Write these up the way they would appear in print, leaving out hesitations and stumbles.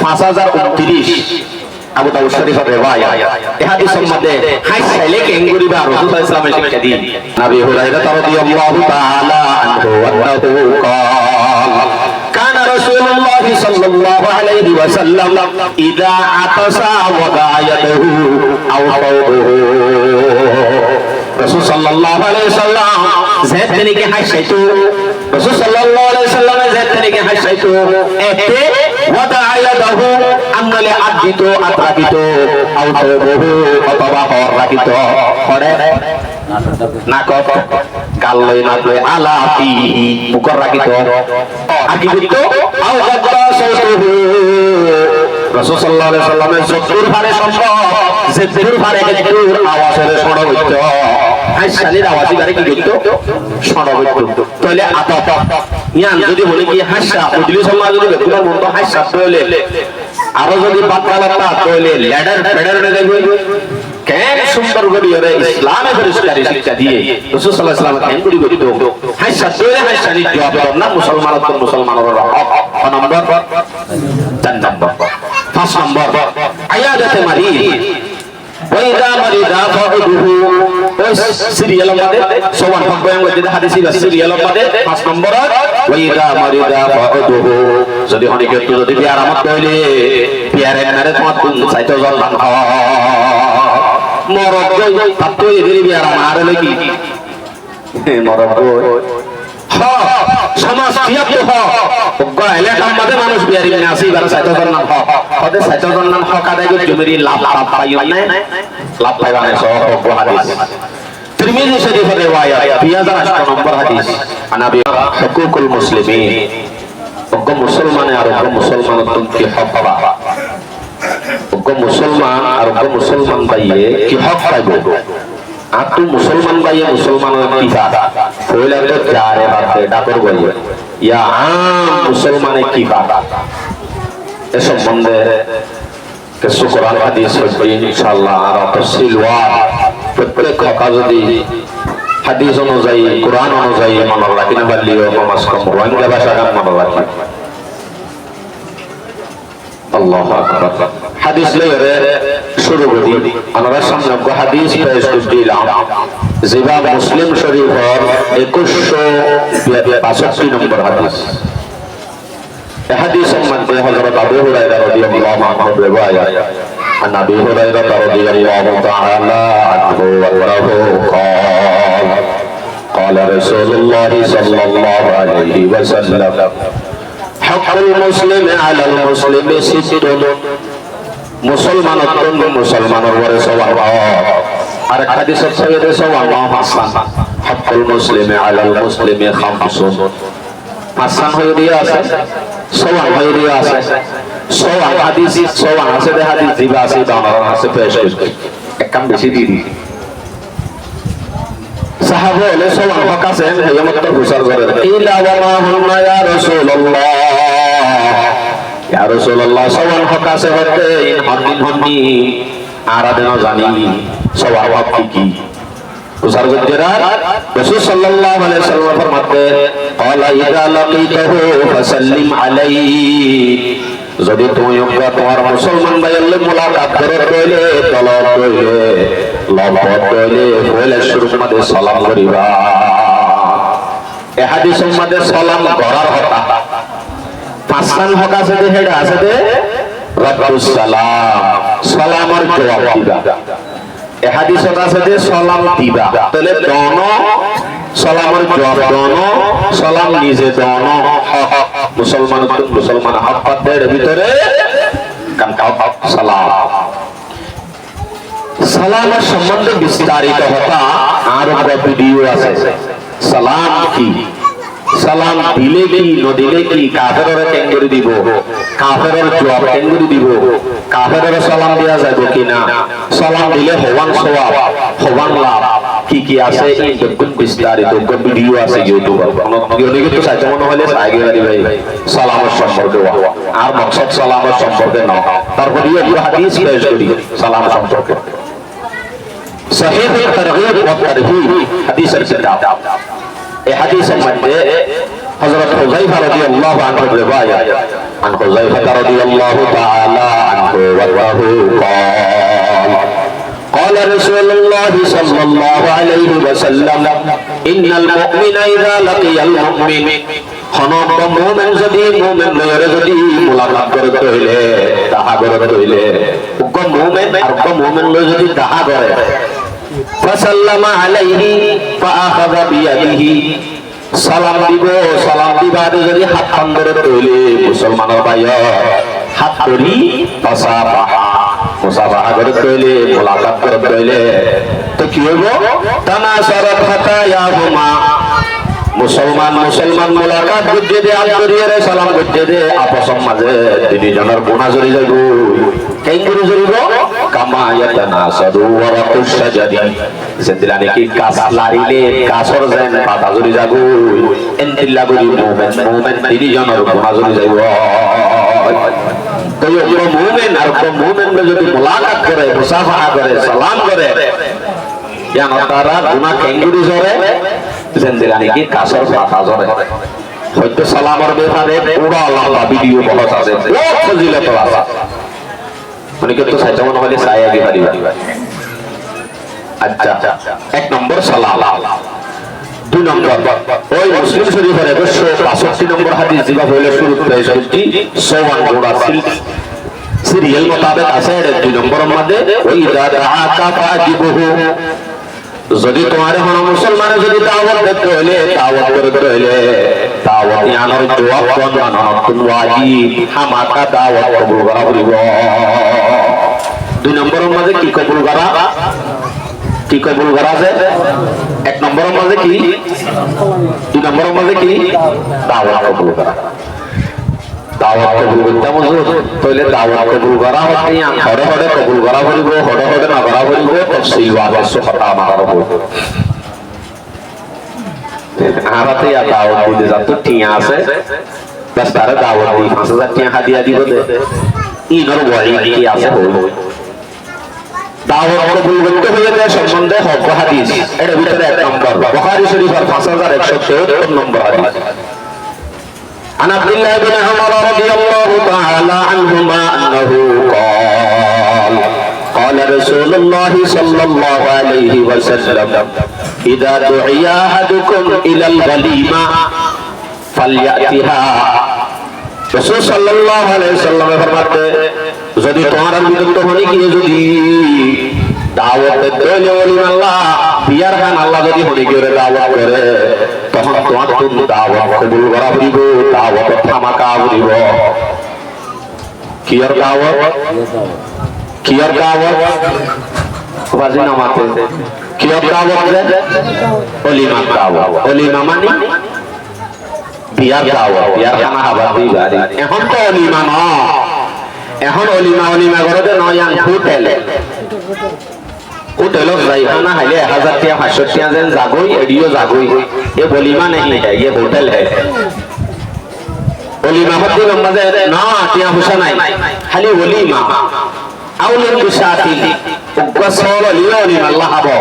5029 আবু দাউদ শরীফের রিওয়ায়াত। এই হাদিসের মধ্যে হাই সাইলে কেঙ্গুরি বা রাসূল সাল্লাল্লাহু আলাইহি ওয়াসাল্লামের শিক্ষা দিন। নবী হুরায়রা রাদিয়াল্লাহু তাআলা আনহু আন্নাহু ক্বাল কানা রাসূলুল্লাহ সাল্লাল্লাহু আলাইহি ওয়াসাল্লাম ইযা আতাসা ওয়াদা ইয়াদাহু আও সাওবাহু। রাসূল সাল্লাল্লাহু আলাইহি ওয়াসাল্লাম যেত থেকে হাসিতো, রাসূল সাল্লাল্লাহু আলাইহি ওয়াসাল্লাম যেত থেকে হাসিতো এতে ওয়াদা ইয়াদাহু আমলে আদিত আত্রাকিত আও সাওবাহু অথবা হর রাখিত পড়ে নাক গাল লই না লই আলাতি মুখর রাখিত আকিবিত আও গাদরা সাওবাহু। রাসূল সাল্লাল্লাহু আলাইহি ওয়াসাল্লামের যতদূর পারে সম্ভব যেদূর পারে একটুর আওয়াজের শোনা হইতো, হাসির আওয়াজই গারে কি হইতো শোনা হইতো। তাহলে আতপ ইয়ান যদি বলি কি হাসা বুঝলি সমাজ যদি তোমার মন তো হাসা তাহলে আরো যদি বাতলাটা তাহলে লেডার ফেডার দেখবে কেন সুন্দর করি ওরে ইসলামে পরিষ্কারী শিক্ষা দিয়ে রাসূল সাল্লাল্লাহু আলাইহি ওয়াসাল্লাম কেন করি গঠিত হাসা তাহলে হাসানি জবাব না মুসলমানের হক নম্বর 4 নম্বর 5 নম্বর আয়াদাতে মারিদ ওয়াইদা মারিদা ফাউদুহু ওই সিরিয়াল মধ্যে সমান বয়ান করতে হাদিসি সিরিয়াল মধ্যে 5 নম্বর ওয়াইদা মারিদা ফাউদুহু। যদি অনেকে তো যদি বিয়ারামত কইলে বিয়ারে নারে তোমার কোন সাইতো জল্লান হ মরদ গই তাতো এদের বিয়ারাম আর লাগি মরদ গই সমাজ কিয়াত হ ওগা এলাকার মধ্যে মানুষ বিয়ারি না আসি বার সাইতো জল্লান হ ওদের সাইতো জল্লান হ কাদাই গো জমিরি লাভ পাইও না লাভ পাইবানে সহ হাদিস তিরমিজি শরীফের রিওয়ায়াত 2008 নম্বর হাদিস আনাবি হুকুকুল মুসলিমিন ওগা মুসলমানে আর ওগা মুসলমানের কি হক পাবা ওগা মুসলমান আর ওগা মুসলমান ভাইয়ে কি হক পাইবো আতু মুসলমান ভাইয়ে মুসলমানের কিফা কইলে তো চারে বাতে ডাকর বলি ইয়া আম মুসলমানে কিফা এ সম্বন্ধে কিছু কোরআন হাদিস হইবে ইনশাআল্লাহ আর তাফসীল ওয়া প্রত্যেক কথা যদি হাদিস অনুযায়ী কোরআন অনুযায়ী মনে রাখি না পারলেও সমাজ কম রোহিঙ্গা ভাষা গান মনে রাখি। আল্লাহু আকবার। হাদিস লইরে শুরু করি। আমরা সামনে হাদিস পেশ করছিলাম যেবা মুসলিম শরীফের 2162 নম্বর হাদিস। এই হাদিসের মধ্যে হযরত আবু হুরায়রা রাদিয়াল্লাহু আনহু রিওয়ায়াত عن ابي هريره رضي الله تعالى عنه انه قال قال رسول الله صلى الله عليه وسلم حق المسلم على المسلم ست মুসলমানের উপরে সওয়াব আর এক হাদিস সহিহে সওয়াব হাসান হাক্কুল মুসলিমি আলাল মুসলিমি খামসুন হাসান হয়ে দিয়া আছে সওয়াব হয়ে দিয়া আছে সওয়াব হাদিস সওয়াব আছে দে হাদিস দিবা আছে বাংলা আছে পেশ করতে এক কাম বেশি দিদি সাহাবা হলে সওয়াব হক আছে হেমত প্রচার করে ইলা ওয়া মা হুন্না ইয়া রাসূলুল্লাহ ইয়া রাসূলুল্লাহ সওয়াব হক আছে হতে হন্নি আর আদেন জানি সওয়াব হক কি প্রচার করতেরা রাসূল সাল্লাল্লাহু আলাইহি ওয়াসাল্লাম ফরমাতে ক্বালা ইযা লাকিতাহু ফাসাল্লিম আলাইহি যদি তুমি তোমার মুসলমান ভাইয়ের মুলাকাত করে কইলে তলব কইলে লবত কইলে বলে শুরুর মধ্যে সালাম করিবা। এই হাদিসের মধ্যে সালাম করার কথা পাঁচখান হক আছে যে হেডা আছে যে রাব্বুস সালাম সালামের জবাব দিবা। এই হাদিসত আছে যে সালাম দিবা তাহলে দোনো সালামের জবাব দোনো সালাম নিজে দোনো হক মুসলমান হক পাদের ভিতরে সালামের সম্বন্ধে বিস্তারিত কথা আরো ভিডিও আছে। সালাম কি, সালাম দিলে কি নদিলে কি, কাফেরের কেঙ্গুরি দিব, কাফেরের জবাব কেঙ্গুরি দিব, কাফেরের সালাম দেওয়া যাবে কিনা, সালাম দিলে হওয়ান সওয়াব হওয়ান লাভ কি কি আছে এই দেখুন বিস্তারিত ভিডিও আছে ইউটিউবে। অনেকে তো সাহায্য মনে হলে সাইগে গাড়ি ভাই সালামের সম্পর্কে আর মকসদ সালামের সম্পর্কে না, তারপর একটু হাদিস পেশ করি সালাম সম্পর্কে। সহিহ তারগীব ওয়া তারহীব হাদিসের কিতাব। এই হাদিসের মধ্যে হযরত হুযায়ফা রাদিয়াল্লাহু আনহু রিওয়ায়াত عن حذيفة رضي الله تعالى عنه وارضاه قال قال رسول الله صلى الله عليه وسلم إن المؤمن إذا لقي المؤمن খনক মুমিন যদি মুমিন লয়রে যদি মুলাকাত করতে হইলে তাহা করতে হইলে উক মুমিন আর উক মুমিন লয় যদি তাহা করে ফাসাল্লামা আলাইহি ফাআখাযা বিয়াদিহি সালাম দিব সালাম দিবারে যদি হাত টান ধরে হইলে মুসলমানের ভাই হাত ধরি মুসাফাহা করতে হইলে মুলাকাত করতে হইলে তো কি হইব তানাসারাত খাতায়াহুমা মুসলমান মুসলমান মুলাকাত করতে দে আন্তরিয়ারে সালাম করতে দে আপসম মাঝে দুইজনের গুনাহ জড়ি যাইব কেন করে জড়িব কামা ইয়াতানাসাদু ওয়ারাকুশ শাজারি যেদিলা নাকি গাছ লারিলে গাছর যেন পাতা জড়ি যাব এন্দিলা গরি মুমিন মুমিন দুইজনের গুনাহ জড়ি যাইব তো এই মুমিন আর মুমিন যদি মুলাকাত করে মুসাফাহা করে সালাম করে জানো তারা গুনাহ কেন করে জড়ে যেদিলা নাকি গাছর পাতা জড়ে হয়তো সালামের ব্যাপারে পুরো আলাদা ভিডিও বহত আছে ও ফজিলত আছে অনেকে তো সাইতে মনে হলে সাই আগে পারিবা আচ্ছা এক নম্বর সালাম দুই নম্বর ওই মুসলিম শরীফের 162 নম্বর হাদিস যেটা হইলো শুরুতে 63 গোড়া সিরিয়াল মোতাবেক আছে এর দুই নম্বরের মধ্যে ওই দাআকা ফাজিবহু যদি তোমার কোন মুসলমান যদি দাওয়াত দিতে হলে দাওয়াত করতে হলে দাওয়াত ইয়ানোর জবাব বানানো কোন ওয়াজিব হামাকা দাওয়াত কবুল করা হইব দুই নম্বরের মধ্যে কি কবুল করা আছে এক নম্বরের মধ্যে কি দুই নম্বরের মধ্যে কি দাওয়াত কবুল করা দাওয়াত কবুল করতে মজুর তাহলে দাওয়াত কবুল করা হতে হড়ে হড়ে কবুল করা হইব হড়ে হড়ে না করা হইব তফসিল আদর্শ কথা আমার হবে আরাতে ইয়া দাওয়াত দিতে যত টিয়া আছে বাস তারা দাওয়াত দি 5000 টিয়া হাদিয়া দিব দে ইনর ওয়াই কি আছে হইব দাওয়াত কবুল করতে হলে সম্বন্ধে হক হাদিস এর ভিতরে এক নম্বর বুখারী শরীফের 5173 নম্বর হাদিস عن عبد الله بن عمر رضي الله تعالى عنهما أنه قال قال رسول الله صلى الله عليه وسلم إذا دعي أحدكم إلى الوليمة فليأتها رسول صلى الله عليه وسلم ফরমাতে যদি তোমার বিরুদ্ধ হনি কি যদি দাওয়াত দেলে ওলিমা আল্লাহ বিয়ার খান আল্লাহ যদি হনি কি দাওয়াত করে তখন তোমার তুমি দাওয়াত কবুল করা হইব দাওয়াত থামাকা হইব কিয়ার দাওয়াত বাজি নামাতে কিয়ার দাওয়াত ওলিমা দাওয়াত ওলিমা মানে বিয়ার দাওয়াত বিয়ার খানা খাবার দিবারি এখন তো ওলিমা না এখন ওলিমা করতে নয়ান হোটেল जाइखाना है 1000 टिया 500 टिया जन जागोई एडियो जागोई ये वलीमा नहीं है ये होटल है वलीमा होते मजे ना टिया हुसा नहीं खाली वलीमा আউলিন বিশাতি উগ্রসল লিওলি আল্লাহ হাবো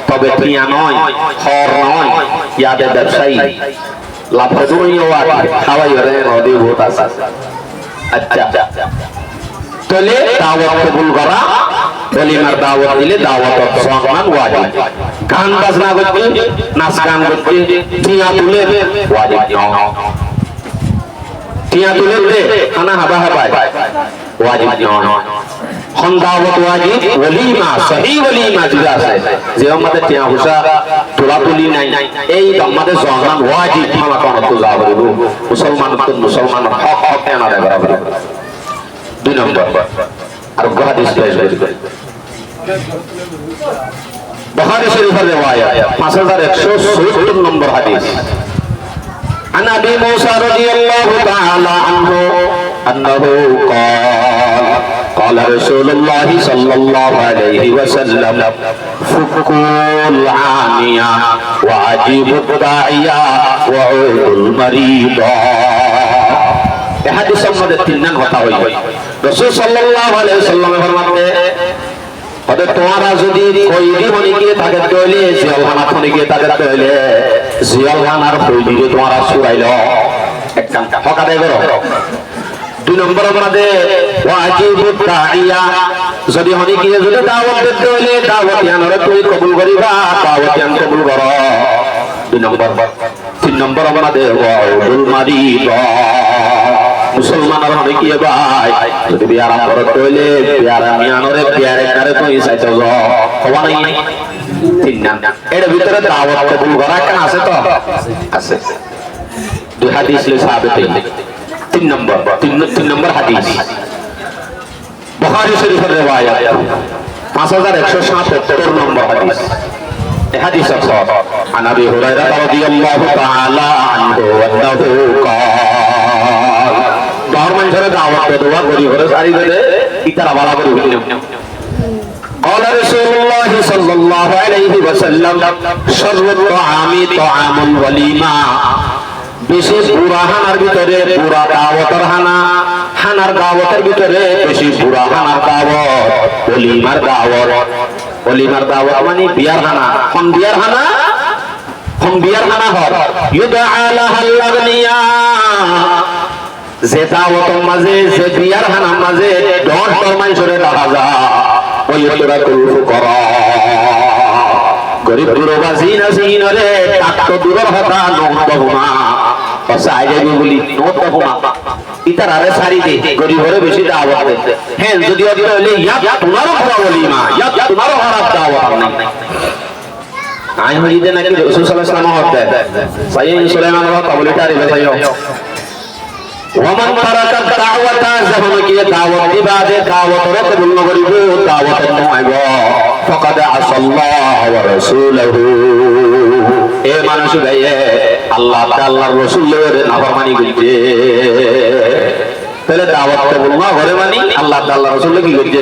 তবে টিয়া নয় হর নয় ইয়াদে ব্যবসায়ী লাভ দুনিয়া ওয়া খাওয়াই রে নদী বহুত আছে আচ্ছা তলে দাওয়াত কবুল করা ওলিমার দাওয়াত দিলে দাওয়াত সম্মান ওয়াজিব গান বাজনা করতে নাচ গান করতে টিয়া তুলে ওয়াজিব নয় টিয়া তুলে দে খানা হাবা হাবায় ওয়াজিব নয় খন দাওয়াত ওয়াজিব ওলিমা সহি ওলিমা যেটা আছে যে আমাদের টিয়া হুসা তোলা তুলি নাই এই আমাদের সম্মান ওয়াজিব খানা কোন তো যাবো মুসলমান হক হক এনা দেব দুই নম্বর আর হাদিস পেশ করি বুখারী শরীফের riwayat 5170 নম্বর হাদিস عن ابي موسى رضي الله تعالى عنه انه قال رسول الله صلى الله عليه وسلم فكوا العانية وعجيبوا الداعية وعودوا المريض hadis সম্বন্ধে তিনজন কথা হইল রাসূল সাল্লাল্লাহু আলাইহি ওয়াসাল্লাম ফরমাতে ওদে তোমরা যদি কইদি হনি গিয়ে থাকে তাহলে জিয়ালখানা হনি গিয়ে থাকে তাহলে জিয়ালখানার কইদি তোমরা সুরাইল একটা হকাতে করো দুই নম্বর আমাদের ওয়াজিবুত দাইয়া যদি হনি কি যদি দাওয়াত দিতে হইলে দাওয়াতিয়ানর তুই কবুল করিবা দাওয়াতিয়ান কবুল কর দুই নম্বর তিন নম্বর আমাদের ওয়াউল মারিদ মুসলমানের হনি কি ভাই যদি বিয়ার করতে হইলে বিয়ার মিয়ানরে বিয়ারে কারে তুই চাইতো হওয়া নাই তিন নাম্বার এর ভিতরে দাওয়াত কবুল করা কেন আছে তো আছে দুই হাদিস লে সাহাবে তিন নম্বর হাদিস বুখারী শরীফের riwayat 5177 নম্বর হাদিস এই হাদিস আছে আন আবি হুরায়রা রাদিয়াল্লাহু তাআলা আনহু আন্নাহু قال দরমান ধরে দাওয়াত দোয়া করি হরে সারি ধরে ইতারা বালা করে হইলো قال رسول الله صلى الله عليه وسلم شر الطعام طعام الوليمه বেশি বুড়া হানার ভিতরে বুড়া দাওয়াতের হানার দাওয়াতের ভিতরে বেশি বুড়া হানার দাওয়াত ওলিমার দাওয়াত মানে বিয়ার হানা কোন বিয়ার হানা হয় ইউদআ লাহাল আগনিয়া যে দাওয়াতের মাঝে যে বিয়ার হানার মাঝে দশ মানুষের দেখা যায় ওই তোরা কুল ফুকরা গরিব দুরবাজি নাসিনরে টাকতো দূর হতা নহতহুমা সাইজে বলি নহতহুমা ইতারারে সারি দে গরিবরে বেশি দাওয়াত দে হ্যাঁ যদি ওদের হইলে ইয়া তোমারও বড় ওলিমা ইয়া তোমারও খারাপ দাওয়াত নাই আই হইতে নাকি রাসূল সাল্লাল্লাহু আলাইহি ওয়াসাল্লাম হতে সাইয়্যিদ সুলাইমান ওয়া তাবলিটারি বাসাইও ওমান তারাকা দাওয়াতা যখন কি দাওয়াত ইবাদে দাওয়াত রত বলন করিব দাওয়াত নয়ব ফাকাদ আসাল্লাহ ওয়া রাসূলুহু এ মানুষ গায়ে আল্লাহ আল্লাহর রাসূলের নাফরমানি কইছে তাহলে দাওয়াত কবুল না করে মানে আল্লাহ আল্লাহর রাসূলের কি কইছে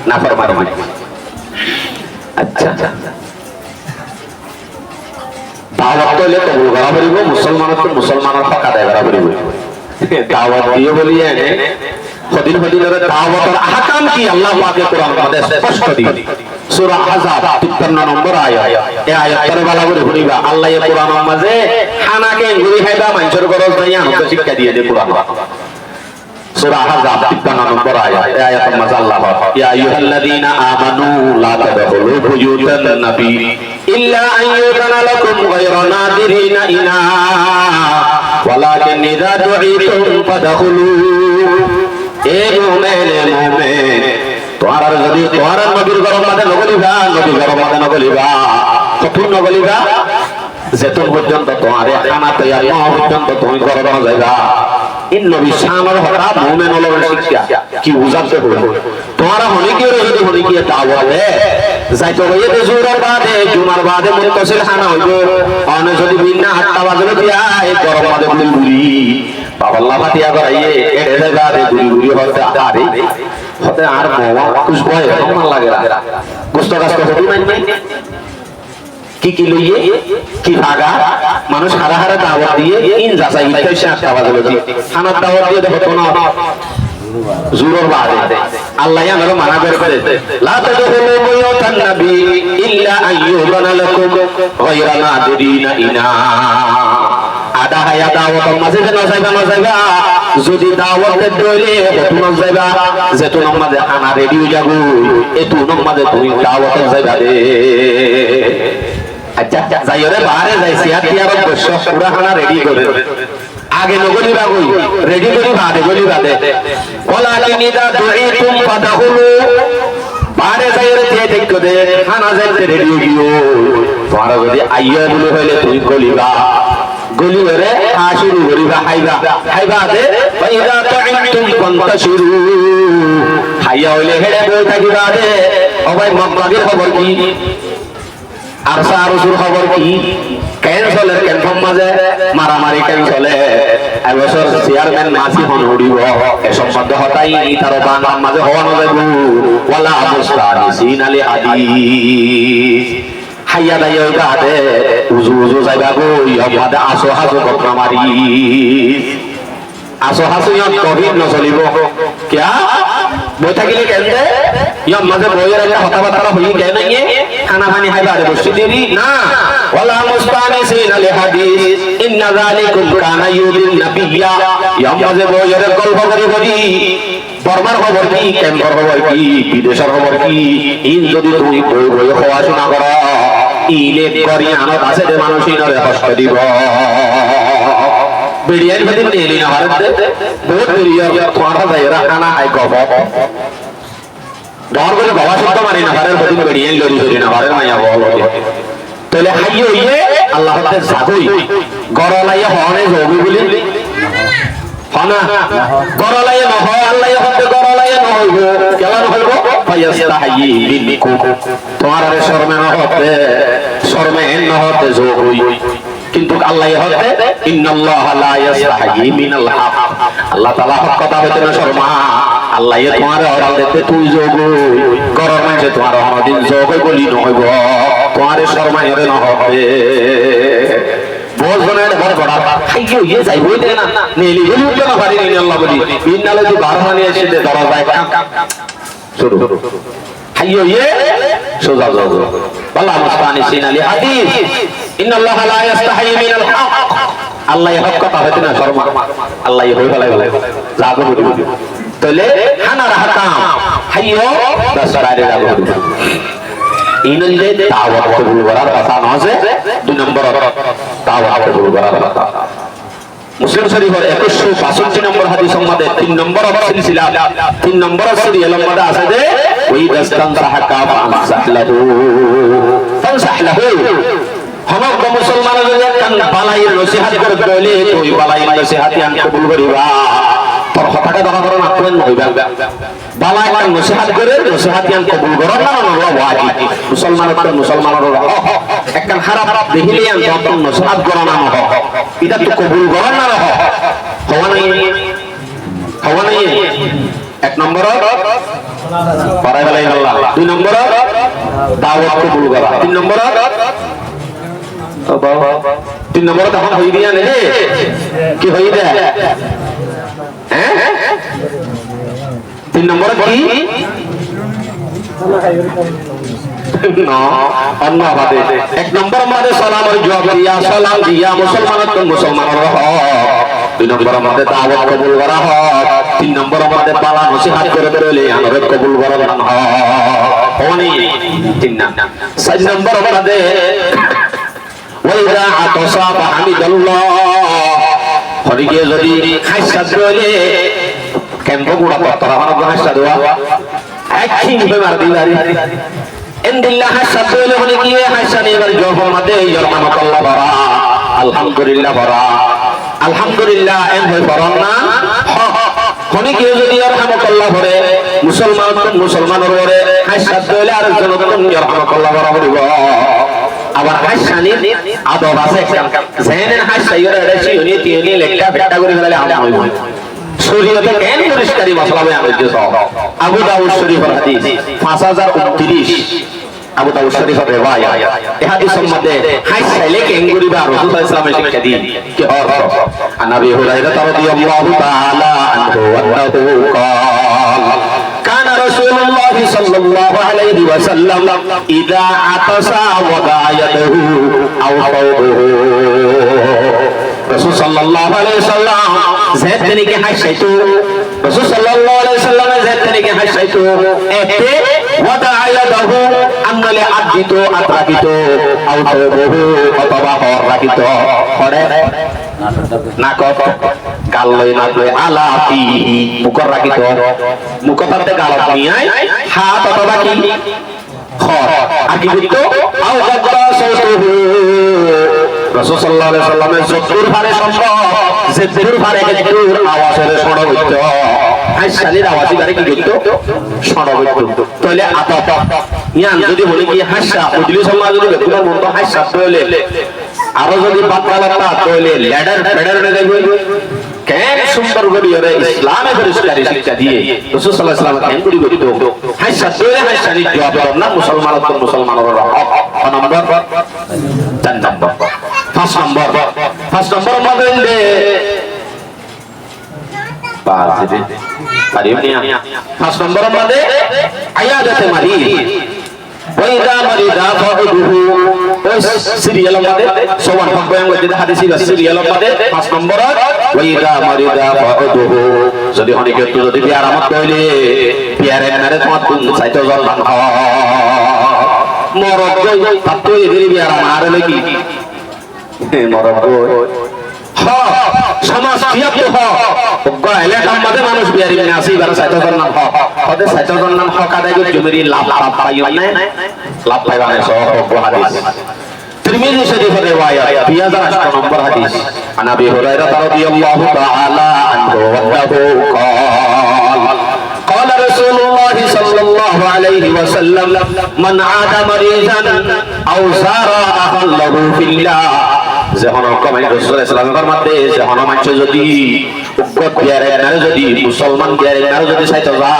নাফরমানি আচ্ছা দাওয়াত হলে কবুল করা পড়িব মুসলমানের ফাঁকা দেয় করা পড়িব দাওয়াত দিয়ে বলিয়ে খদিন খদিনের দাওয়াতের আহকাম কি আল্লাহ পাকের কোরআন মধ্যে স্পষ্ট দিয়ে সূরা আহজাব 53 নম্বর আয়াত এই আয়াতের ভালো করে শুনিবা আল্লাহ এই কোরআনের মাঝে খানাকে গুলি খাইবা মানুষের গরজ নাই আমাকে শিক্ষা দিয়ে দে কোরআন সূরা আহজাব 53 নম্বর আয়াত এই আয়াতের মাঝে আল্লাহ ইয়া আইয়ুহাল্লাযীনা আমানু লা তাদখুলু বুয়ুতান নবী ইল্লা আন ইউযানা লাকুম গায়রা নাদিরিনা ইনা ওয়ালাকিন ইযা দুঈতুম ফাদখুলু এ মুমিন তোরা যদি তোরা নবীর গরম মাঝে নগলিবা নবী গরম মাঝে নগলিবা কখন নগলিবা যেতন পর্যন্ত তোমারে খানা তৈয়ার না পর্যন্ত তুমি গরম না যাইবা ইন নবী শানের হতা মুমিন হলো শিক্ষা কি বুঝাতে হবে তোরা হনি কি যদি হনি কি দাওয়াতে যাইতো হইতে জোরের বাদে জুমার বাদে মুত্তাসিল খানা হইব অনে যদি বিনা আটটা বাজে দিয়া এই গরম মাঝে বুড়ি বাবাল্লাহ ফাতিয়া করাইয়ে এড়ে জায়গা দে গুড়ি হতে আরে হতে আর মোয়া কুছ ভয় কেমন লাগে গুস্ত গাছ তো হতে নাই কি লইয়ে কি ভাগা মানুষ হারা হারা দাওয়াত দিয়ে ইন যাচাই ইত্যাদি আটটা বাজে লজি খানার দাওয়াত দিয়ে দেখো তো না জোরের বাদে আল্লাহ আমারে মানা করে লা তাদখুলু বুয়ুতান নবী ইল্লা আইয়ুযানা লাকুম গায়রা নাদিরিনা ইনা আদা হায়া দাওয়াত মাঝে না যাইবা যদি দাওয়াত দইলে তুমি যাইবা যেতুন মাঝে খানা রেডি হই যাবো এতুন মাঝে তুমি দাওয়াত যাইবা রে আচ্ছা যাইরে বারে যাইছি আর কি আর বসো পুরা খানা রেডি করে আগে নগলি বাগুই রেডি করি বাদে গলি বাদে ওয়ালাকিন ইযা দুঈতুম ফাদখুলু বারে যাইরে তে দেখো দে খানা যাইতে রেডি হইও তোমরা যদি আইয়া বলে হইলে তুই গলিবা গলিরে আশিরু গরিবা হাইবা দে ওয়াইদা তাইতুম ফান্তাশিরু হাইয়া হইলে হেডে বই থাকিবা দে ও ভাই মক্কার খবর কি আর সারুর খবর কি ক্যান্সেলের কনফার্ম মাঝে মারামারি ক্যান্সেলে এবছর চেয়ারম্যান মাসি হন উড়িব এ সম্বন্ধে হতাই তার বানাম মাঝে হওয়ানো যাইব ওয়ালা মুস্তানিসিন আলি হাদিস হাইয়া দাইয়া গাদে উজু যাইবা গো ইয়াদে আসো হাসো কথা মারি আসো হাসো ইয়া কবির ন চলিব কিয়া বই থাকিলে কেন্দ্রে ইয়ার মাঝে বইয়ের একটা কথাবার্তা হয়ে গেল না খানা পানি খাইবা আরে বসে দেরি না ওয়ালা মুস্তানিসিন আল হাদিস ইন্না যালিকুম কানা ইউদিন নাবিয়্যা ইয়ার মাঝে বইয়ের গল্প করে বলি বর্মার খবর কি ক্যাম্পর খবর কি বিদেশের খবর কি ইন যদি তুমি বই বই পড়াশোনা করো ইলে করি আনত আছে যে মানুষই নরে কষ্ট দিব বিরিয়ানি ভাতে নেলি না ভারতে বহুত বিরিয়ানি তোমারা যায়রা খানা খাই গব ডর করে বাবা শব্দ মারি না ভারের প্রতি বিরিয়ানি লরি ধরি না ভারের মাইয়া বল তাহলে হাইয়ে হইয়ে আল্লাহ হাতে জাগই গরলাইয়া হনে জবি বলি হনা গরলাইয়া নহ আল্লাহ হাতে গরলাইয়া নহইব কেমন হইব ফায়াস্তাহি বিনকুম তোমার আরে শরমে নহতে জবই কিন্তু আল্লাহ হতে ইন্নাল্লাহ লা ইয়াস্তাহি মিনাল হক আল্লাহ তাআলা হক কথা হতে না শর্মা আল্লাহ তোমার অরাল দেখতে তুই জগই গরর মাঝে তোমার অনদিন জগই বলি নহইব তোমার শর্মা এর নহবে বলজনের বড় বড় খাইকে হইয়ে যাইবই দে না নেলি বলি উঠতে না পারি আল্লাহ বলি বিনালে যে বারমানি এসে দে দরজায় শুরু হাইয়ে হইয়ে সোজা যাও আল্লাহ মুস্তানিসিন আল হাদিস ইন্নাল্লাহ লা ইয়াস্তাহি মিনাল হক আল্লাহ হক কথা হইতে না শর্মা আল্লাহ হই বলে যাবো বলি তাহলে হানার হাকাম হাইয়ো দশরারে যাবো ইনলে দাওয়াত কবুল করার কথা নজে দুই নম্বর দাওয়াত কবুল করার কথা মুসলিম শরীফের 2162 নম্বর হাদিস মধ্যে 3 নম্বর সিলসিলা 3 নম্বর সিরিয়াল মধ্যে আছে যে ওই দস্তান সাহাকা ফানসাহলাহু সমগ্র মুসলমানের কান বালাইয়ের নসিহত করে বলে তুই বালাইয়ের নসিহত আন কবুল করিবা তোর কথাটা ধরা ধরা মাত্র হইবা বালাইয়ের নসিহত করে নসিহত আন কবুল করা না ওয়াজিব মুসলমানের একখান খারাপ দেখিলে আন যত নসিহত করা না হয় এটা তো কবুল করা না হয় হওয়া নাই এক নম্বর পড়াই বলাই আল্লাহ দুই নম্বর দাওয়াত কবুল করা তিন নম্বর তখন হই দিয়া নে কি হই দে হ্যাঁ 3 নম্বর কি অন্য আমাদের 1 নম্বর আমাদের সালামের জবাব দিয়া সালাম দিয়া মুসলমানের হক 2 নম্বর আমাদের দাওয়াত কবুল করা হক 3 নম্বর আমাদের পালা নসিহত করে বলে আমাদের কবুল করা হক হনি 3 নাম 4 নম্বর আমাদের ওয়াইদা আতসা ফাহামিদাল্লাহ হরিকে যদি খাইসা দলে কেমন গুড়া পত্তরা মানে খাইসা দেওয়া একই নিবে মার দিবারি ইনদিল্লাহ খাইসা দলে হনি কি খাইসা নেবার জব মাদে ইয়ারহামাকাল্লাহ বারা আলহামদুলিল্লাহ বারা আলহামদুলিল্লাহ এম হই পরম না হনি কি যদি ইয়ারহামাকাল্লাহ ভরে মুসলমানের ভরে খাইসা দলে আর জনগণ ইয়ারহামাকাল্লাহ বারা হইব আবার হাসানি আদব আছে জেনের হাসাইয়ের এড়েছি উনি তিনি লেখা বেটা করে গেলে আম হইব শরীয়তে কেন পরিষ্কারই মশলা বয়ান হইতেছ আবু দাউদ শরীফের হাদিস 5029 আবু দাউদ শরীফের রিওয়ায়াত এই হাদিসের মধ্যে হাসাইলে কেন করিবা রাসূলুল্লাহ সাল্লাল্লাহু আলাইহি ওয়াসাল্লাম শিক্ষা দিন কি অর্থ নবী হুরায়রা রাদিয়াল্লাহু তাআলা আনহু আন্নাহু قال كان رسول الله صلى الله عليه وسلم إذا عطس وضع يده أو ثوبه رسول صلى الله عليه وسلم زيد تنيك حشيتو رسول صلى الله عليه وسلم زيد تنيك حشيتو এতে وضع يده আঙ্গুলে হাত দিত আত্রাকিত أو ثوبه অথবা হর রাখিত হরে নাকত গালই নাকলে আলাতি মুখর রাখিত মুখটাতে গালত নিয়াই হাত অথবা কি খর আর কি দিত আও গাদরা সৌতুহু রাসূল সাল্লাল্লাহু আলাইহি সাল্লামের যতদূর ভারে সম্ভব যেদূর ভারে যেদূর আওয়াজের শোনা হইতো হাসালির আওয়াজই ভারে কি দিত শোনা হইতো তাহলে আতত ইয়ান যদি বলি কি হাসা মজলিস সমাজ যদি বেকুমার মন তো হাসা তাহলে আরো যদি বাতলাটা তাহলে ল্যাডার ফেডারে দেখবে কেন সুন্দর গরিয়রে ইসলামে পরিষ্কারী শিক্ষা দিয়ে রাসূল সাল্লাল্লাহু আলাইহি ওয়াসাল্লাম কেন করি গরিত হাসা তাহলে হাসানি জবাব না মুসলমানের হক নম্বর 4 নম্বর 5 নম্বর মধ্যে বাজরে পারিও নিয়া 5 নম্বর মধ্যে আয়াদাতে মারিদ ওয়াইদা মারিদা ফাউদুহু সিরিয়াল মধ্যে সমান ভাগের মধ্যে হাদিস সিরিয়াল মধ্যে 5 নম্বর ওয়াইদা মারিদা ফাউদুহু যদি অনেকে তো যদি আরামত কইলে পিয়ারে নারে তোমার কোন চাইতো জানলাম মরদ গই তাতো এদের বিয়ার আর লাগি মরদ গই সমাজ কিয়াতে হ গায়লে কামবাদে মানুষ বিয়ারি না আসি বার চাইতো জানলাম হদে চাইতো জানলাম হক আদায় করে জমিরি লাভ পাইও না লাভ পাইবা না সহ হাদিস তিরমিজি শরীফের রিওয়ায়াত 2008 নম্বর হাদিস আন আবি হুরায়রা রাদিয়াল্লাহু তাআলা আনহু ওয়াদাহু قال قال رسول الله صلى الله عليه وسلم من عاد مريضا او زار اخا له في الله যখন কমাই রাসূল সাল্লাল্লাহু আলাইহি ওয়াসাল্লাম ফরমাতে যখন মানুষ যদি উগ্র বিয়ারে না যদি মুসলমান বিয়ারে না যদি চাইতো যা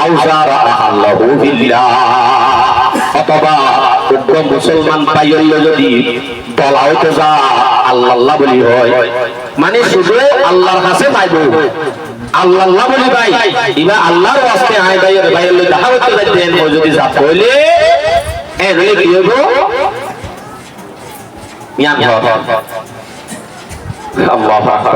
আও যারা আখা লাহু ফিল্লাহ অথবা উগ্র মুসলমান পাইল যদি বলা হইতো যা আল্লাহ আল্লাহ বলি হয় মানে শুধু আল্লাহর কাছে পাইবো আল্লাহ আল্লাহ বলি ভাই ইবা আল্লাহর ওয়াস্তে আয় ভাইয়ের ভাইয়ের দাওয়াত দেন ও যদি যা কইলে এ হলে কি হইবো মিয়াম আল্লাহু আকবার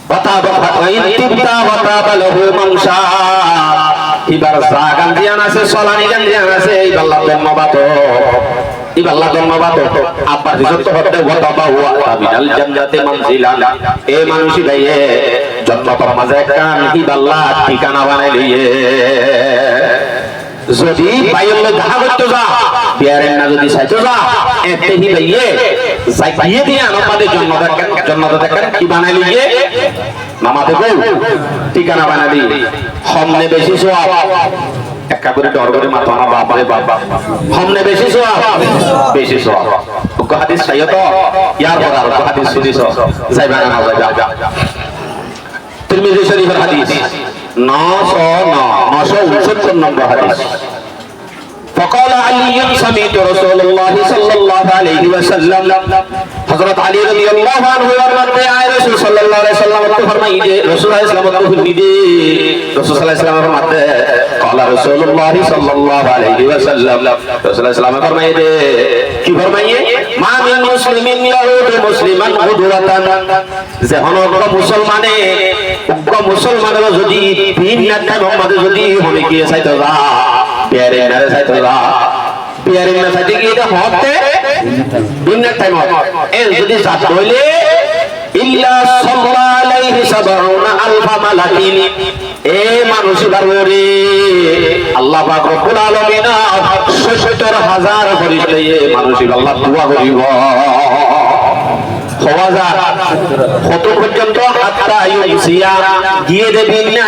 বাতাবা ইতিবতা বাতাবা লাহু মানশা ইবার জাগান দিয়ান আছে সলানি গান দিয়ান আছে এই আল্লাহ ধন্যবাদ ইবাল্লাহ ধন্যবাদ আব্বা যত হতে ওয়াতাবা ওয়া তাবিনাল জান্নাতে মানজিলান এ মানুষই ভাইয়ে জান্নাতের মাঝে কান ইবাল্লাহ ঠিকানা বানাই লিয়ে যদি বাইল ধাগত যা বিয়ারেন না যদি চাইতো যা এতেহি ভাইয়ে যাইয়ে দিয়া আমাদের জান্নাত দেখেন কি বানাই লিয়ে নামাতে গো ঠিকানা বানাই দি हमने বেশি সওয়াব একা করে ডর করে মাথা না বাবারে বাবা हमने বেশি সওয়াব ওকে হাদিস চাইও তো ইয়ার পর আর হাদিস শুনিছো যাইবা না যাইবা তিরমিজি শরীফের হাদিস 969 নম্বর হাদিস فقال علي سمعت رسول الله صلى الله عليه وسلم حضرت علي رضي الله عنه फरमाते आए रसूल सल्लल्लाहु अलैहि वसल्लम को फरमाइए रसूल इस्लाम को फरमाइए रसूल सल्लल्लाहु अलैहि वसल्लम फरमाते قال رسول الله صلى الله عليه وسلم रसूल इस्लाम फरमाइए কি फरमाइए मा मिन मुस्लिमिन याउद मुस्लिमान गुदुरातान যে হনগ্র মুসলমানে উগ্র মুসলমানের যদি তিন নাতে মোহাম্মদ যদি হলে কি চাইতো যা প্যারে নারে চাইতো যা প্যারে না চাইতে কি এটা হতে তিন নাতে টাইম এ যদি জাত হইলে ইল্লা সাল্লাল্লাহু আলাইহি সাবাউনা আলফা মালাকিন এ মানুষ বাররে আল্লাহ পাক রব্বুল আলামিন 70000 ফেরেশতা এ মানুষ আল্লাহ দোয়া করিব কত পর্যন্ত হাত্তা ইউসিয়া গিয়ে দেবেন না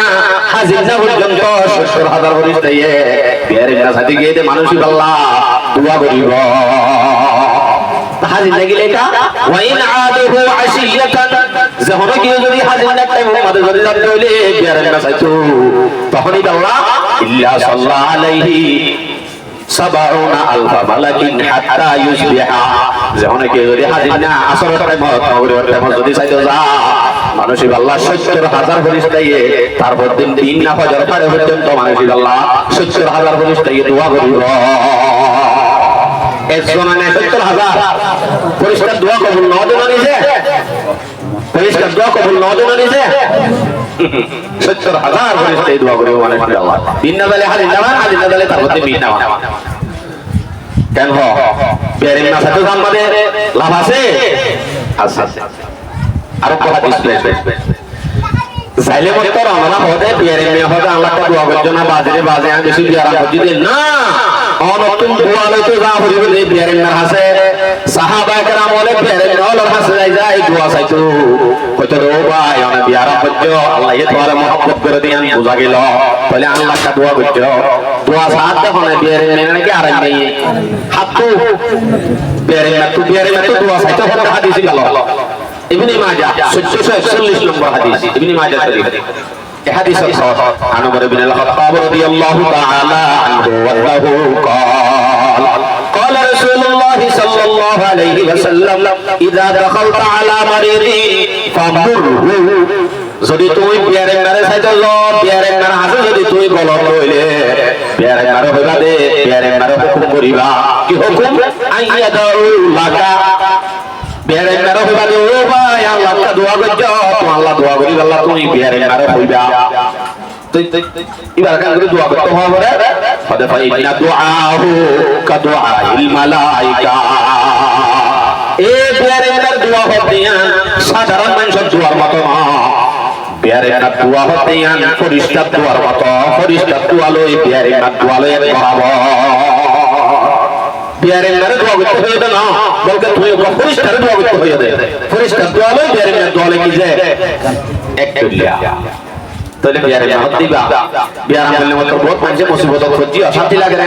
হাজির না পর্যন্ত 70000 ফেরেশতা এ বিয়ারের কাছে গিয়ে দে মানুষ আল্লাহ দোয়া করিব হাজির লাগিলে এটা ওয়াইন আদহু আশিয়াতান যখন কি যদি হাজির না টাইম আমাদের যদি যাতে হইলে বিয়ারের কাছে তো তখনই আল্লাহ ইল্লা সাল্লাল্লাহু আলাইহি সাবাউনা আলফা মালাকিন হাত্তা ইউসবিহা যখন কি যদি হাজির না আসর টাইম মাগরিবের টাইম যদি চাইতো যা মানুষ আল্লাহ 70000 ফেরেশতা এ তারপর দিন না ফজর পরে পর্যন্ত মানুষ আল্লাহ 70000 ফেরেশতা এ দোয়া করিব একজনে 70000 ফেরেশতা দোয়া কবুল না দেন নিছে ফেরেশতা দোয়া কবুল না দেন নিছে 70000 ফেরেশতা দোয়া করিব মানুষ আল্লাহ দিন না বলে হাজির না বলে তারপর দিন না কেন বেরেন না সাথে জানবাদে লাভ আছে আছে আর কোন হাদিস যাইলে মতো আমরা হতে বেরেন মে হতে আল্লাহ কা দোয়া করজ না বাজারে বাজে আমি বেশি বিয়ারা হজি দে না অনতুন দোয়া লইতে যা হইবে যে বেরেন না আছে সাহাবা کرام বলে বেরেন নলর হাসে যায় দোয়া চাইতো কত ও ভাই আমি বিয়ারা হজ আল্লাহ এ তোমার mohabbat করে দিয়ান বুঝা গেল বলে আল্লাহ কা দোয়া করজ দোয়া সাথ দেখো না বেরেন নাকি আর নাই হাতু বেরেন না তো দোয়া চাইতো হতে হাদিস গেল ইবনে মাজাহ 741 নম্বর হাদিস ইবনে মাজাহ শরীফ এই হাদিস صحيح عن عمر بن الخطاب رضي الله تعالى عنه وانه قال رسول الله صلى الله عليه وسلم اذا دخلت على مريض ফামুরহু যদি তুই বিয়ারে মারে চাইতে ল বিয়ারে মারে আছে যদি তুই গলত হইলে বিয়ারে মারে হইবা দে বিয়ারে মারে হুকুম করিবা কি হুকুম আইয়া দাও লাগা বিয়ারে মারে হইবা দে ও ভাই আল্লাহ কা দোয়া করছ তো আল্লাহ দোয়া করি আল্লাহ তুমি বিয়ারে মারে হইবা তুই এবার কান করে দোয়া করতে হবে রে ফাদা ফাইনা দুআহু কা দুআইল মালাইকা এ বিয়ারে মারে দোয়া হতে সাধারণ মানুষের দোয়ার মত না বিয়ারে মারে দোয়া হতে ফরিস্তার দোয়ার মত ফরিস্তার দোয়া লই বিয়ারে মারে দোয়া লই বরাবর বিয়ারে মারে দোয়া করতে হইবে না বলকে তুই ফরিস্তার দোয়া করতে হইবে ফরিস্তার দোয়া লই বিয়ারে মারে দোয়া লাগি যে এক করিয়া তাহলে বিয়ারে মত দিবা বিয়ারে বললে মত বহুত মানুষে মুসিবত খুঁজি অশান্তি লাগে না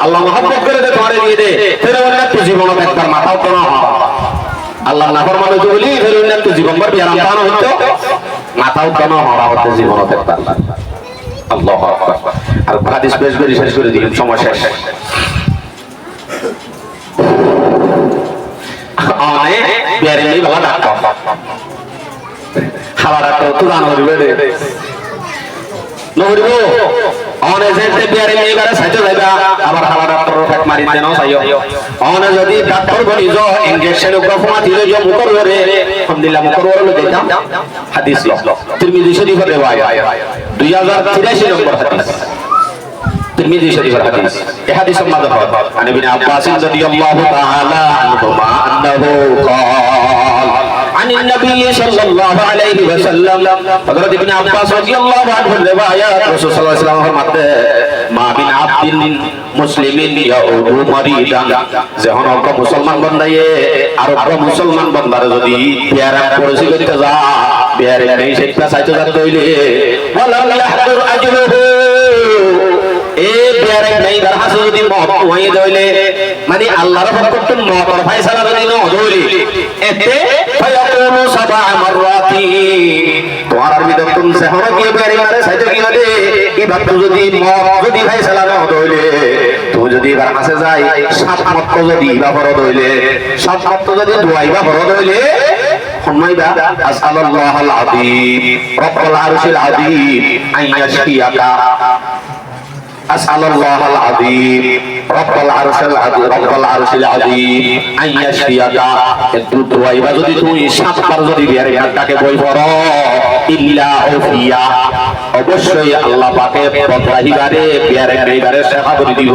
আল্লাহ মহব্বত করে দে তোমারে দিয়ে দে তেরে বললে তুই জীবন একবার মাথাও তো না আল্লাহ নাফরমান হইতো বলি ফেরুন না তুই জীবন ভর বিয়ারাম পানো হইতো মাথাও তো না হওয়া হতে জীবন একবার আল্লাহু আকবার আর হাদিস পেশ করে শেষ করে দিলাম সময় শেষ আনে বিয়ারে নেই ভালো ডাক্তার খাবার তো জানো দিবে নবরিব অনে যেতে বিয়ারে নেই করে সাইতে যাইবা আবার খাবার ডাক্তার ফেক মারি দেন চাইও অনে যদি ডাক্তার বনি যো ইনজেকশন উপফমা দিলে যো মুকর করে আলহামদুলিল্লাহ মুকর করে দিতাম হাদিস ল তিরমিজি শরীফের রিওয়ায়াত 2083 নম্বর হাদিস তিরমিজি শরীফের হাদিস এই হাদিসের মাযহাব আন ইবনে আব্বাস রাদিয়াল্লাহু তাআলা আনহুমা আন্নাহু قال عن النبي صلى الله عليه وسلم حضرت ابن عباس رضي الله عنه الروايات رسول صلى الله عليه وسلم فرماتے ما بن عبد مسلم يعود مريضا যখন অজ্ঞ মুসলমান বান্দায়ে আর অজ্ঞ মুসলমান বান্দার যদি বিয়ারাম করেছে করতে যা বিয়ারে নেই সেটা চাইতে যাতে হইলে ওয়ালা ইয়াহদুর আজরুহু এ বিয়ারে নেই তার হাসে যদি মত হয়ে যাইলে মানে আল্লাহর পক্ষ থেকে মতের ফয়সালা যদি না হইলে এতে ফায়াকুলু সাবা মাররাতি তোমার ভিতর তুমি সহর কি বিয়ারে মারে সাইতে কি হলে এই বাত যদি মত যদি ফয়সালা না হইলে তো যদি এবার হাসে যায় সাত মত যদি বা ফরদ হইলে সাত মত যদি দুয়াইবা ফরদ হইলে ফরমাইবা আসআলুল্লাহাল আযীম রব্বুল আরশিল আযীম আইয়াশফিয়াকা আসআলুল্লাহাল আযীম রব্বুল আরশিল আযীম আইয়াশফিয়াকা একটু দুয়াইবা যদি তুমি সাতবার যদি বিয়ারে ডাকে বই পড়ো ইল্লা উফিয়া অবশ্যই আল্লাহ পাকে বদলাইবারে বিয়ারে নেইবারে সেবা করে দিব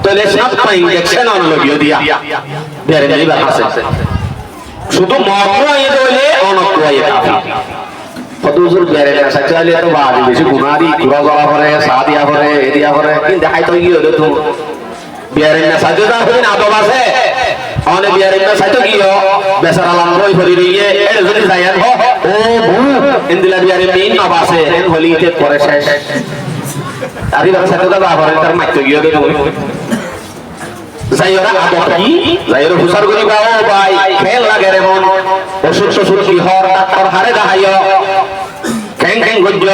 তাহলে সাতটা ইনজেকশন অন লাগিয়ে দিয়া বিয়ারে নেইবার আছে শুধু মরনো আইয়ে দিলে অনক আইয়ে কাফি ফদুজুর বিয়ারে না সাচালে তো বাজি বেশি গুনারি কুরা জলা করে সাদিয়া করে এদিয়া করে কিন্তু দেখাই তো গিয়ে হলো তো বিয়ারে না সাজদা হই না তো বাসে অনে বিয়ারে না সাইতো গিয়ে বেচারা লাম্বই ভরি দিয়ে এর যদি যায়ান ও ভু ইন্দিলা বিয়ারে মিন না বাসে এন হলিতে পরে শেষ আদি বাসা সাইতো দা করে তার মাইতো গিয়ে গেল যাইরা আদকি যাইরা হুসার করি বাও ভাই খেল লাগে রে মন ওষুধ শ্বশুর কি হর ডাক্তার হারে দেখাইও কেন কেন গজ্জ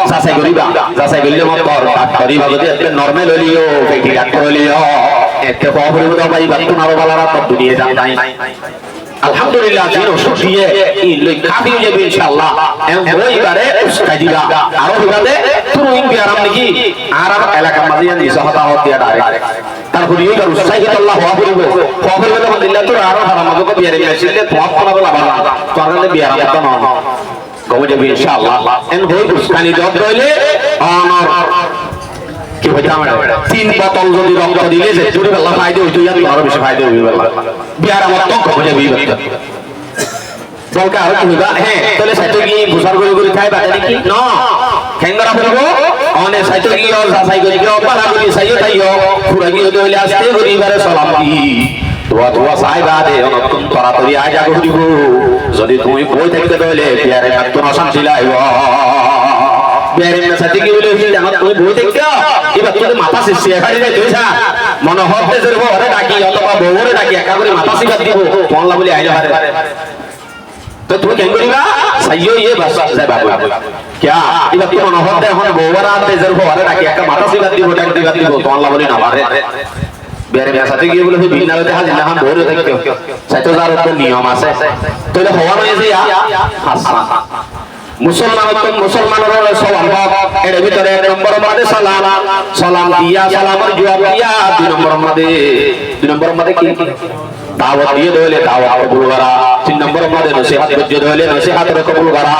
যাচাই করিবা যাচাই করলে মত ডাক্তারি বা যদি একটা নরমাল হলিও পেটি ডাক্তার হলিও এতে খবর তো ভাই বাত না বালারা তো দুনিয়া জান নাই আলহামদুলিল্লাহ জিন ওষুধ দিয়ে এই লই কাফি হয়ে যাবে ইনশাআল্লাহ এম ওইবারে উস্কাই দিবা আর ওইবারে তুমি ইনবি আরাম নাকি আরাম এলাকা মাঝিয়ান দিছ হতা হতিয়া ডাইরেক্ট তারপরে এই কারু সাইকে আল্লাহ হওয়া পড়িব হওয়া পড়িব তখন দিল্লা তো আরো হারাম আমাকে বিয়ারে আসলে তোমার কোন বলা বালা তো আরলে বিয়ারা মত না গমে যাবে ইনশাআল্লাহ এন হই উস্কানি জব হইলে অনর কি হইতা আমরা তিন বোতল যদি রক্ত দিলে যে জুড়ে আল্লাহ ফায়দা হইতো ইয়া আরো বেশি ফায়দা হইবে আল্লাহ বিয়ারা মত গমে যাবে ইবাদত বলকা আর কি হইবা হ্যাঁ তাহলে সাইতো কি বুসার করে করে খাই বাটা নাকি না খেঙ্গরা ফেলবো অনে সাইতো কি যাচাই করে কি পালা করে সাইও তাইও পুরা কি হইলে আস্তে গরিবারে সালাম দি দোয়া দোয়া সাইবা দে অনতুন তাড়াতাড়ি আজা করিব যদি তুমি বই থাকতে হইলে বিয়ারে মাত্র অশান্তি লাইব বিয়ারে না সাথে কি হইলে জানো তুমি বই থাকতে এবার তুমি মাথা সিসিয়ে খালি যাই তুই স্যার মনে হতে জেরব ওরে ডাকি অথবা বউরে ডাকি একা করে মাথা সিগা দিব তোমলা বলি আইলা পারে তো তুমি কেন করিবা সাইও ये बस যায় বাবু क्या এবার কি মনে হতে এখন বউরা আতে জেরব ওরে ডাকি একা মাথা সিগা দিব ডাক দিবা দিব তোমলা বলি না পারে বিয়ারে মেসাতে গিয়ে বলে বিনালতে হাজির না হাম ধরে থাকতে সাইতো যার উপর নিয়ম আছে তাহলে হওয়া হয়েছে হাসান মুসলমানের স্বভাব এর ভিতরে এক নম্বর মধ্যে সালাম দিয়া সালামের জবাব দিয়া দুই নম্বর মধ্যে কি দাওয়াত দিয়ে দলে দাওয়াত কবুল করা তিন নম্বর মধ্যে নসিহত বুঝে দলে নসিহতের কবুল করা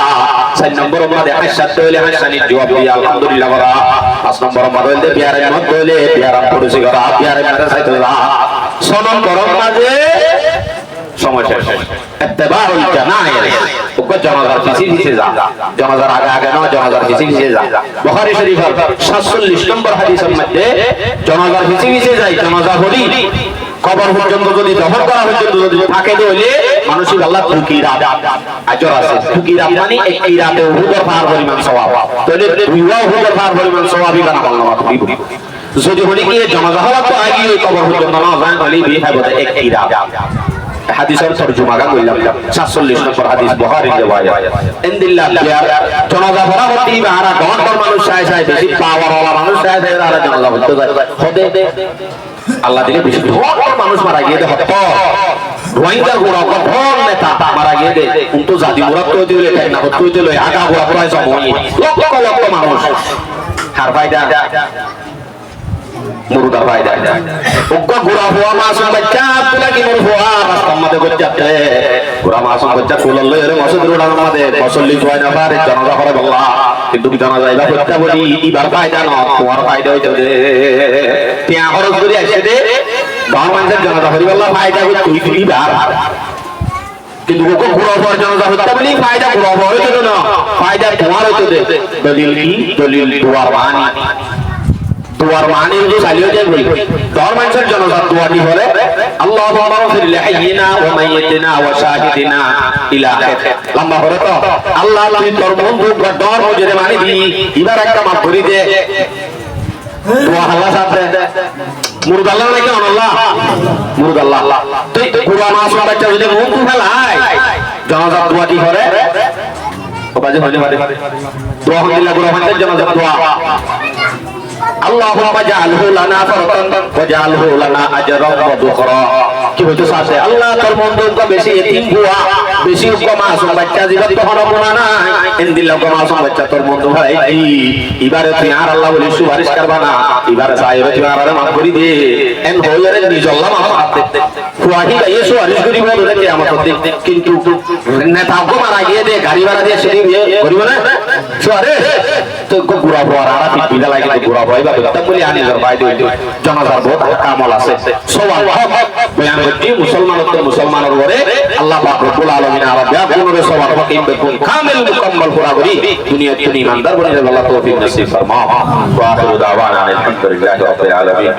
চার নম্বর মধ্যে হাসাত দলে হাসানির জবাব দিয়া আলহামদুলিল্লাহ করা পাঁচ নম্বর মধ্যে বিয়ারে মত দলে বিয়ারাম পড়ুছি করা বিয়ারে মেরে সাইতে যা সনম গরম মাঝে সময় শেষ ইত্তেবাউল জানায়ের ওকে জানাজার পিছে যা জানাজার আগে না জানাজার পিছে যা বুখারী শরীফের 47 নম্বর হাদিসের মধ্যে জানাজার পিছে যাই জানাজা হলি কবর পর্যন্ত যদি দফন করা পর্যন্ত যদি থাকে তাহলে মানুষের আল্লাহ ফুকিরাত আজর আছে ফুকিরাত মানে একই রাতে উহুদের পার পরিমাণ সওয়াব তাহলে দুইটা উহুদের পার পরিমাণ সওয়াবই কানা আল্লাহ করিব যদি হলি কি জানাজা হওয়া তো আগে ওই কবর পর্যন্ত না যায় তাহলে বিয়ে হবে একই রাত হাদিসের তরজমা গা কইলাম 47 নম্বর হাদিস বুখারীর riwayat ইনদিল্লাহ জানাজা পড়া হতে আর ঘন্টার মানুষ চায় বেশি পাওয়ার ওয়ালা মানুষ চায় আর জানাজা পড়তে যায় হতে আল্লাহ দিলে বেশি ঘন্টার মানুষ মারা গিয়ে দে হত রোহিঙ্গা গোড়া কখন নেতা মারা গিয়ে দে উন্তো জাতি মুরাদ তো দিলে তাই না হত দিলে আগা গোড়া প্রায় সময় লক্ষ লক্ষ মানুষ হার ফায়দা মুরুদা ফায়দা ওগো গোড়া হওয়া মাসুম বাচ্চা তুলা কি মুর হওয়া রাস্তার মধ্যে গজ্জাতে গোড়া মাসুম বাচ্চা কুললে এর মসজিদের উড়ার মধ্যে মুসল্লি জয় না পারে জানাজা করে বল্লা কিন্তু কি জানা যাইবা করতে বলি ইবার ফায়দা না তোমার ফায়দা হইতে দে তিয়া খরচ করে আসে দে গভর্নমেন্টের জানাজা করি বল্লা ফায়দা তুই দিবার কিন্তু ওগো গোড়া হওয়ার জানাজা হইতে বলি ফায়দা গোড়া হইতে না ফায়দা তোমার হইতে দে দলিল কি দলিল দুয়ার বাণী দুয়ার মানে তো চালিয়ে যায় বলি তোর মানুষের জানাজা দুয়াটি করে আল্লাহুম্মা মাগফির লিহাইয়িনা ওয়া মাইয়িতিনা ওয়া শাহিদিনা ইলা আখির লম্বা করে তো আল্লাহ তুই তোর বন্ধু গডর মজরে মানে দি এবার একটা মাফ করে দে দোয়া আল্লাহ সাথে মুরদ আল্লাহ নাকি আল্লাহ মুরদ আল্লাহ তুই পুরা মাস বাচ্চা যদি বন্ধু ফেলায় জানাজা দুয়াটি করে ও বাজে হইলে পারে দোয়া আলহামদুলিল্লাহ পুরা মানুষের জানাজা দোয়া আল্লাহুম্মা জাআলহু লানা ফারতান ওয়া জাআলহু লানা আজরান ওয়া দুখরা কি হইতো সাথে আল্লাহ তোর বন্ধুকে বেশি এতিম বুয়া বেশি মাসুম বাচ্চা জীবন তো হলো না নাই ইনদিল্লাহ মাসুম বাচ্চা তোর বন্ধু ভাই এবারে তুই আর আল্লাহ বলে সুপারিশ করবা না এবারে সাহেব তুই আর মাফ করে দে এন হইরে নিজ আল্লাহ মাফ করতে ফুয়াহি গায়ে সুপারিশ করি বলে কিয়ামত দিন কিন্তু নেতাকে মারা গিয়ে দে গাড়ি ভাড়া দিয়ে সেদিন করিব না সুপারিশ তো গুড়া হওয়ার আর বিদা লাগে গুড়া হয় বা তা বলি আনি যার বাইরে জানাজার বহুত কামাল আছে সওয়াল বয়ান করতে মুসলমানের উপরে আল্লাহ পাক রব্বুল আলামিন আরাবিয়া কোনরে সওয়াল হকিম বেকুন কামিল মুকাম্মাল পুরা করি দুনিয়া তুমি ইমানদার বনে আল্লাহ তৌফিক নসিব ফরমা ওয়া আখিরু দাওয়ানা আলহামদুলিল্লাহি রাব্বিল আলামিন।